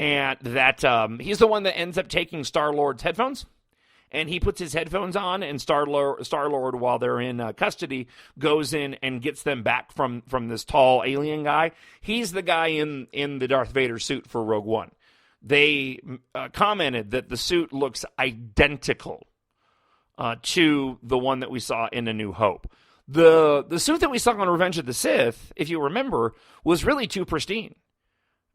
and that he's the one that ends up taking Star-Lord's headphones. And he puts his headphones on, and Star-Lord, while they're in custody, goes in and gets them back from this tall alien guy. He's the guy in the Darth Vader suit for Rogue One. They commented that the suit looks identical to the one that we saw in A New Hope. The suit that we saw on Revenge of the Sith, if you remember, was really too pristine.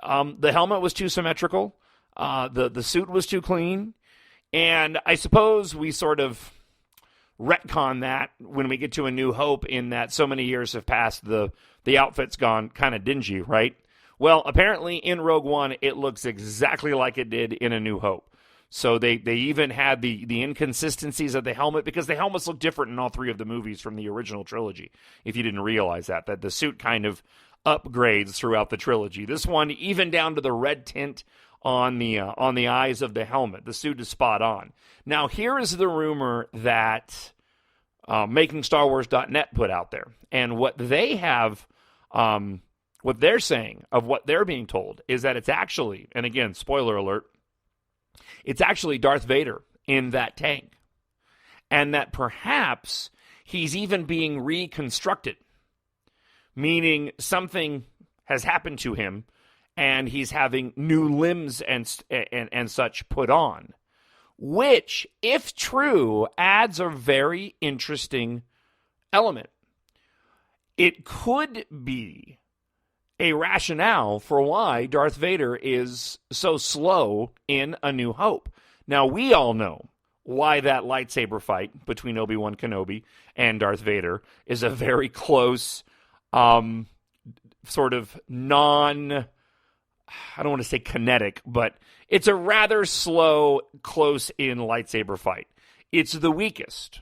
The helmet was too symmetrical. The suit was too clean. And I suppose we sort of retcon that when we get to A New Hope, in that so many years have passed, the outfit's gone kind of dingy, right? Well, apparently in Rogue One, it looks exactly like it did in A New Hope. So they even had the inconsistencies of the helmet, because the helmets look different in all three of the movies from the original trilogy, if you didn't realize that the suit kind of upgrades throughout the trilogy. This one, even down to the red tint on the eyes of the helmet. The suit is spot on. Now, here is the rumor that MakingStarWars.net put out there. And what they have, what they're saying of what they're being told is that it's actually, and again, spoiler alert, it's actually Darth Vader in that tank. And that perhaps he's even being reconstructed, meaning something has happened to him and he's having new limbs and such put on, which, if true, adds a very interesting element. It could be a rationale for why Darth Vader is so slow in A New Hope. Now, we all know why that lightsaber fight between Obi-Wan Kenobi and Darth Vader is a very close, sort of I don't want to say kinetic, but it's a rather slow, close-in lightsaber fight. It's the weakest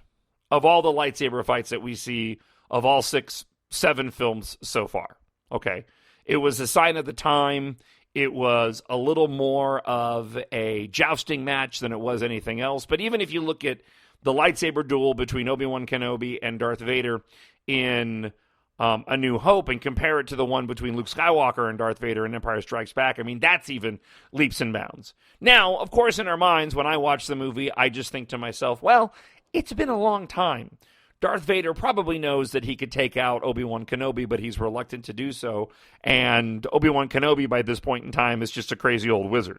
of all the lightsaber fights that we see of all 7 films so far. Okay. It was a sign of the time. It was a little more of a jousting match than it was anything else. But even if you look at the lightsaber duel between Obi-Wan Kenobi and Darth Vader in A New Hope and compare it to the one between Luke Skywalker and Darth Vader in Empire Strikes Back, I mean, that's even leaps and bounds. Now, of course, in our minds, when I watch the movie, I just think to myself, well, it's been a long time. Darth Vader probably knows that he could take out Obi-Wan Kenobi, but he's reluctant to do so. And Obi-Wan Kenobi, by this point in time, is just a crazy old wizard.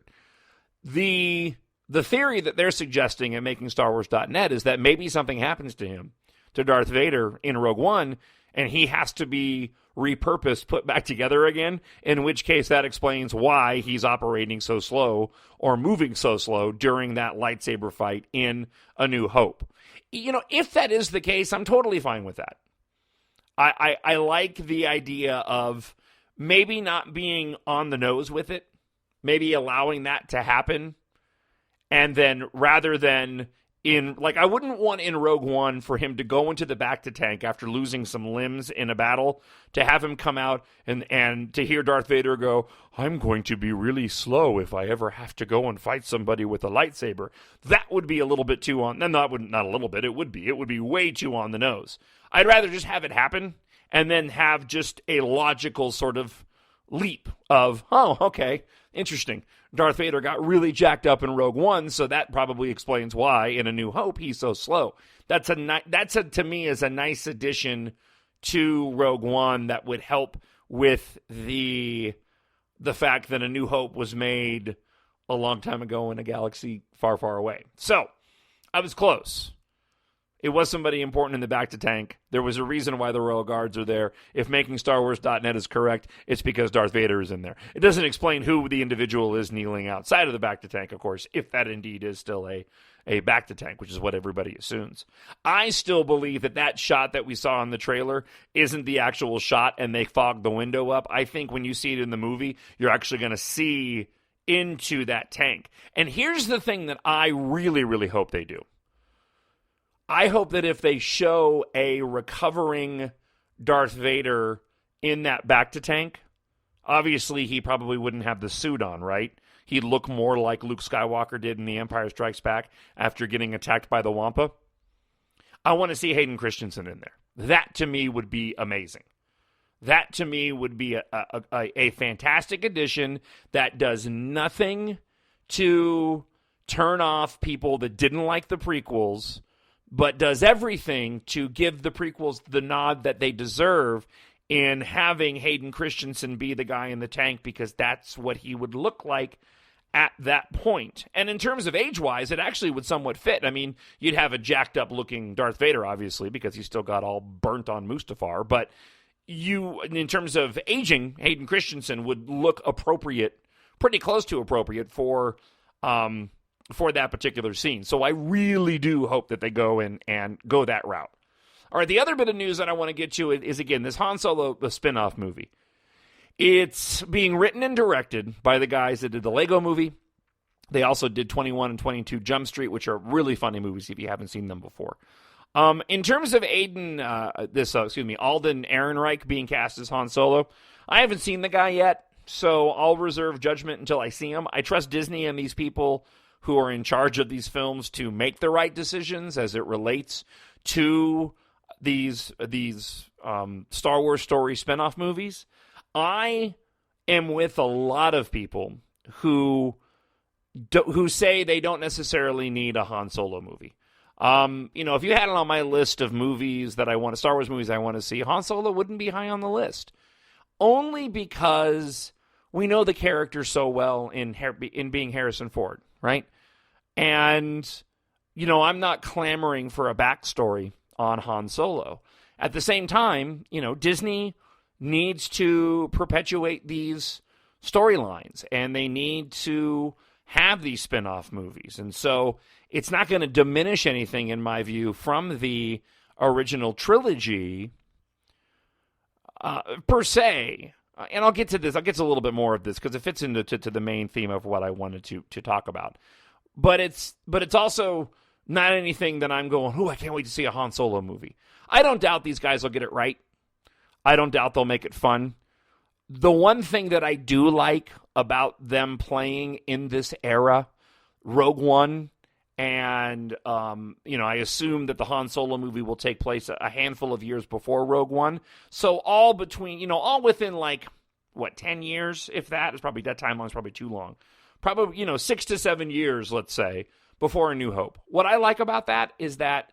The theory that they're suggesting at MakingStarWars.net is that maybe something happens to him, to Darth Vader in Rogue One, and he has to be repurposed, put back together again, in which case that explains why he's operating so slow or moving so slow during that lightsaber fight in A New Hope. You know, if that is the case, I'm totally fine with that. I like the idea of maybe not being on the nose with it, maybe allowing that to happen, and then rather than I wouldn't want in Rogue One for him to go into the bacta tank after losing some limbs in a battle, to have him come out and to hear Darth Vader go, I'm going to be really slow if I ever have to go and fight somebody with a lightsaber. That would be a little bit too on, not a little bit, it would be way too on the nose. I'd rather just have it happen and then have just a logical sort of leap of, oh, okay, interesting. Darth Vader got really jacked up in Rogue One, so that probably explains why in A New Hope he's so slow. To me is a nice addition to Rogue One that would help with the fact that A New Hope was made a long time ago in a galaxy far, far away. So, I was close. It was somebody important in the bacta tank. There was a reason why the Royal Guards are there. If MakingStarWars.net is correct, it's because Darth Vader is in there. It doesn't explain who the individual is kneeling outside of the bacta tank, of course, if that indeed is still a bacta tank, which is what everybody assumes. I still believe that shot that we saw in the trailer isn't the actual shot and they fogged the window up. I think when you see it in the movie, you're actually going to see into that tank. And here's the thing that I really, really hope they do. I hope that if they show a recovering Darth Vader in that bacta tank, obviously he probably wouldn't have the suit on, right? He'd look more like Luke Skywalker did in The Empire Strikes Back after getting attacked by the Wampa. I want to see Hayden Christensen in there. That, to me, would be amazing. That, to me, would be a fantastic addition that does nothing to turn off people that didn't like the prequels, but does everything to give the prequels the nod that they deserve in having Hayden Christensen be the guy in the tank, because that's what he would look like at that point. And in terms of age-wise, it actually would somewhat fit. I mean, you'd have a jacked-up-looking Darth Vader, obviously, because he's still got all burnt on Mustafar, but in terms of aging, Hayden Christensen would look appropriate, pretty close to appropriate for that particular scene. So I really do hope that they go in and go that route. All right, the other bit of news that I want to get to is, again, this Han Solo spin-off movie. It's being written and directed by the guys that did the Lego movie. They also did 21 and 22 Jump Street, which are really funny movies if you haven't seen them before. In terms of Alden Ehrenreich being cast as Han Solo, I haven't seen the guy yet, so I'll reserve judgment until I see him. I trust Disney and these people who are in charge of these films to make the right decisions as it relates to these Star Wars story spinoff movies. I am with a lot of people who say they don't necessarily need a Han Solo movie. If you had it on my list of movies that I want, Star Wars movies I want to see, Han Solo wouldn't be high on the list. Only because we know the character so well in being Harrison Ford, right? And, I'm not clamoring for a backstory on Han Solo. At the same time, Disney needs to perpetuate these storylines, and they need to have these spin-off movies. And so it's not going to diminish anything, in my view, from the original trilogy per se. And I'll get to this. I'll get to a little bit more of this because it fits into to the main theme of what I wanted to talk about. But it's also not anything that I'm going, I can't wait to see a Han Solo movie. I don't doubt these guys will get it right. I don't doubt they'll make it fun. The one thing that I do like about them playing in this era, Rogue One, and, I assume that the Han Solo movie will take place a handful of years before Rogue One. So all within 10 years, if that is probably, that timeline's probably too long. Probably, 6 to 7 years, let's say, before A New Hope. What I like about that is that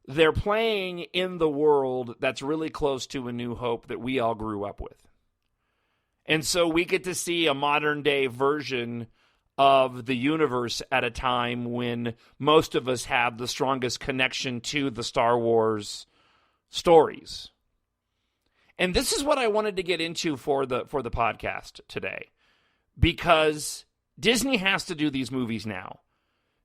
they're playing in the world that's really close to A New Hope that we all grew up with. And so we get to see a modern-day version of the universe at a time when most of us have the strongest connection to the Star Wars stories. And this is what I wanted to get into for the podcast today, because Disney has to do these movies now.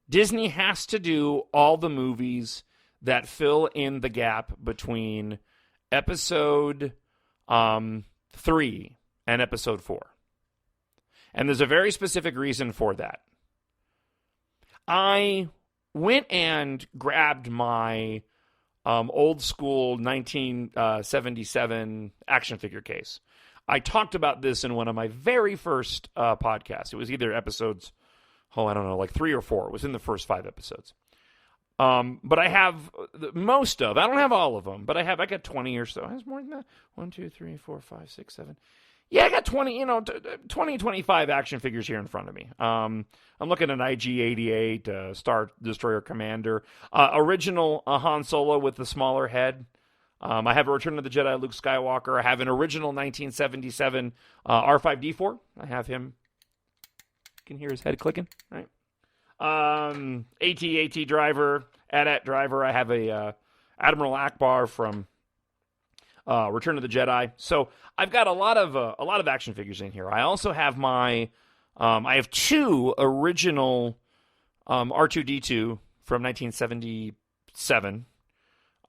Disney has to do all the movies that fill in the gap between episode 3 and episode 4. And there's a very specific reason for that. I went and grabbed my old school 1977 action figure case. I talked about this in one of my very first podcasts. It was either episodes, 3 or 4. It was in the first 5 episodes. But I have most of, I don't have all of them, but I got 20 or so. Has more than that? 1, 2, 3, 4, 5, 6, 7. Yeah, I got 20, 25 action figures here in front of me. I'm looking at IG-88, Star Destroyer Commander, original Han Solo with the smaller head. I have a Return of the Jedi Luke Skywalker. I have an original 1977 R5-D4. I have him. You can hear his head clicking, right? AT driver, AT-AT driver. I have a Admiral Akbar from Return of the Jedi. So I've got a lot of action figures in here. I also have I have 2 original R2-D2 from 1977.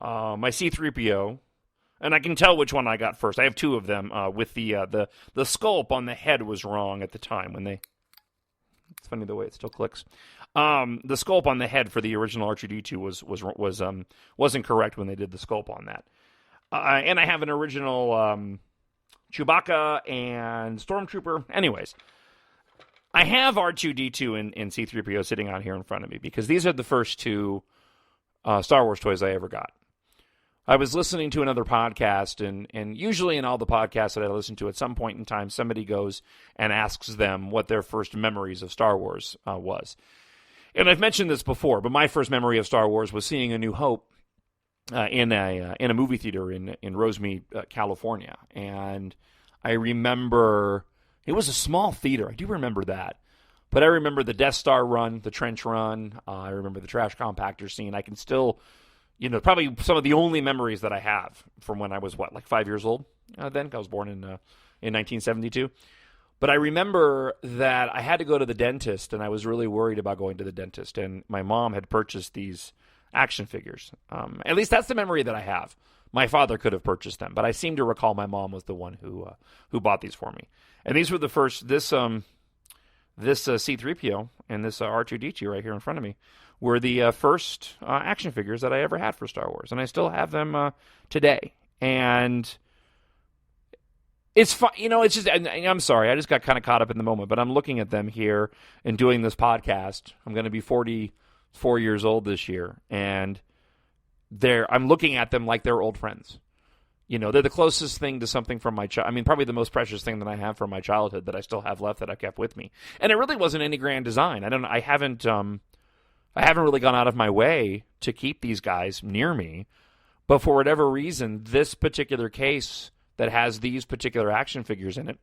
My C-3PO, and I can tell which one I got first. I have 2 of them. With the sculpt on the head was wrong at the time when they. It's funny the way it still clicks. The sculpt on the head for the original R2-D2 wasn't correct when they did the sculpt on that. And I have an original Chewbacca and Stormtrooper. Anyways, I have R2-D2 and C-3PO sitting out here in front of me because these are the first 2 Star Wars toys I ever got. I was listening to another podcast, and usually in all the podcasts that I listen to, at some point in time, somebody goes and asks them what their first memories of Star Wars was. And I've mentioned this before, but my first memory of Star Wars was seeing A New Hope in a movie theater in Rosemead, California. And I remember it was a small theater. I do remember that. But I remember the Death Star run, the trench run. I remember the trash compactor scene. I can still, probably some of the only memories that I have from when I was, 5 years old then? I was born in 1972. But I remember that I had to go to the dentist, and I was really worried about going to the dentist. And my mom had purchased these action figures. At least that's the memory that I have. My father could have purchased them, but I seem to recall my mom was the one who bought these for me. And these were the first. This C-3PO and this R2-D2 right here in front of me were the first action figures that I ever had for Star Wars, and I still have them today. And it's fun, it's just. I'm sorry, I just got kind of caught up in the moment, but I'm looking at them here and doing this podcast. I'm going to be 44 years old this year, and I'm looking at them like they're old friends. They're the closest thing to something from my probably the most precious thing that I have from my childhood that I still have left that I kept with me. And it really wasn't any grand design. I haven't really gone out of my way to keep these guys near me, but for whatever reason, this particular case that has these particular action figures in it,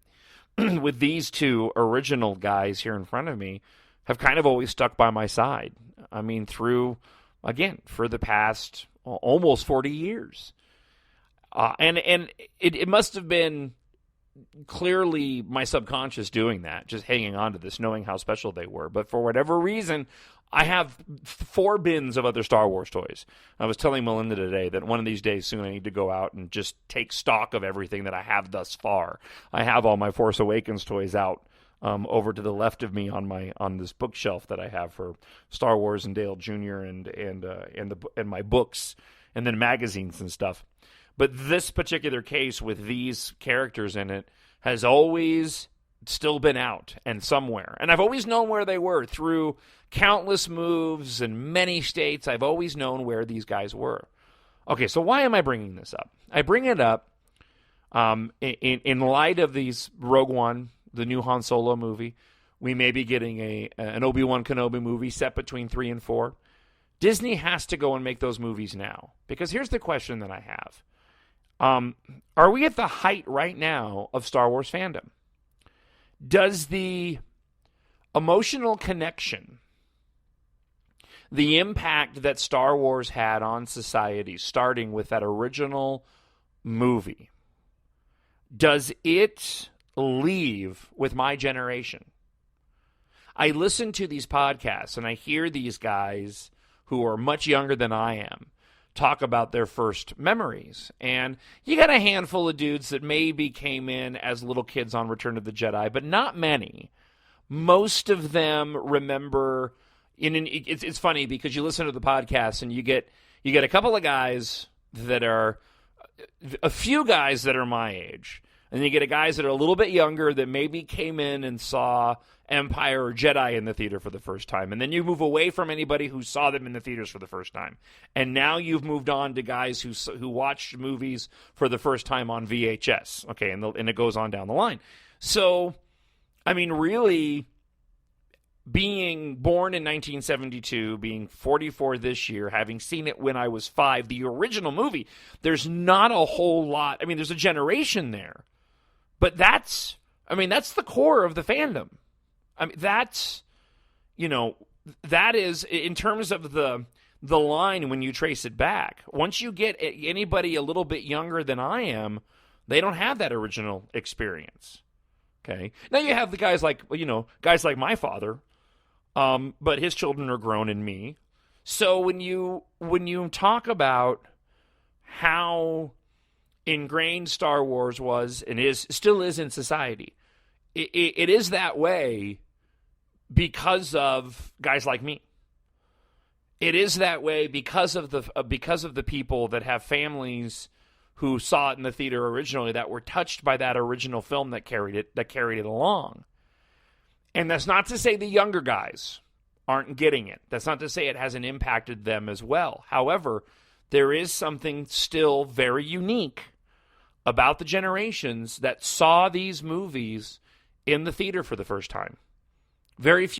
with these two original guys here in front of me, have kind of always stuck by my side. For the past almost 40 years. And it must have been clearly my subconscious doing that, just hanging on to this, knowing how special they were. But for whatever reason, I have 4 bins of other Star Wars toys. I was telling Melinda today that one of these days soon I need to go out and just take stock of everything that I have thus far. I have all my Force Awakens toys out over to the left of me on this bookshelf that I have for Star Wars and Dale Jr. and my books, and then magazines and stuff. But this particular case with these characters in it has always still been out and somewhere. And I've always known where they were through countless moves in many states. I've always known where these guys were. Okay, so why am I bringing this up? I bring it up in light of these Rogue One, the new Han Solo movie. We may be getting an Obi-Wan Kenobi movie set between 3 and 4. Disney has to go and make those movies now. Because here's the question that I have. Are we at the height right now of Star Wars fandom? Does the emotional connection, the impact that Star Wars had on society, starting with that original movie, does it leave with my generation? I listen to these podcasts and I hear these guys who are much younger than I am talk about their first memories. And you got a handful of dudes that maybe came in as little kids on Return of the Jedi, but not many. Most of them remember, it's funny because you listen to the podcast and you get a couple of guys that are, a few guys that are my age, and you get guys that are a little bit younger that maybe came in and saw Empire or Jedi in the theater for the first time. And then you move away from anybody who saw them in the theaters for the first time. And now you've moved on to guys who watched movies for the first time on VHS. Okay, and it goes on down the line. So, really, being born in 1972, being 44 this year, having seen it when I was 5, the original movie, there's not a whole lot. There's a generation there. But that's the core of the fandom. That is, in terms of the line when you trace it back. Once you get anybody a little bit younger than I am, they don't have that original experience. Okay? Now you have the guys like my father, but his children are grown in me. So when you talk about how ingrained Star Wars was and still is in society, it is that way because of guys like me. It is that way because of the people that have families who saw it in the theater originally, that were touched by that original film that carried it along. And that's not to say the younger guys aren't getting it. That's not to say it hasn't impacted them as well. However, there is something still very unique about the generations that saw these movies in the theater for the first time. Very few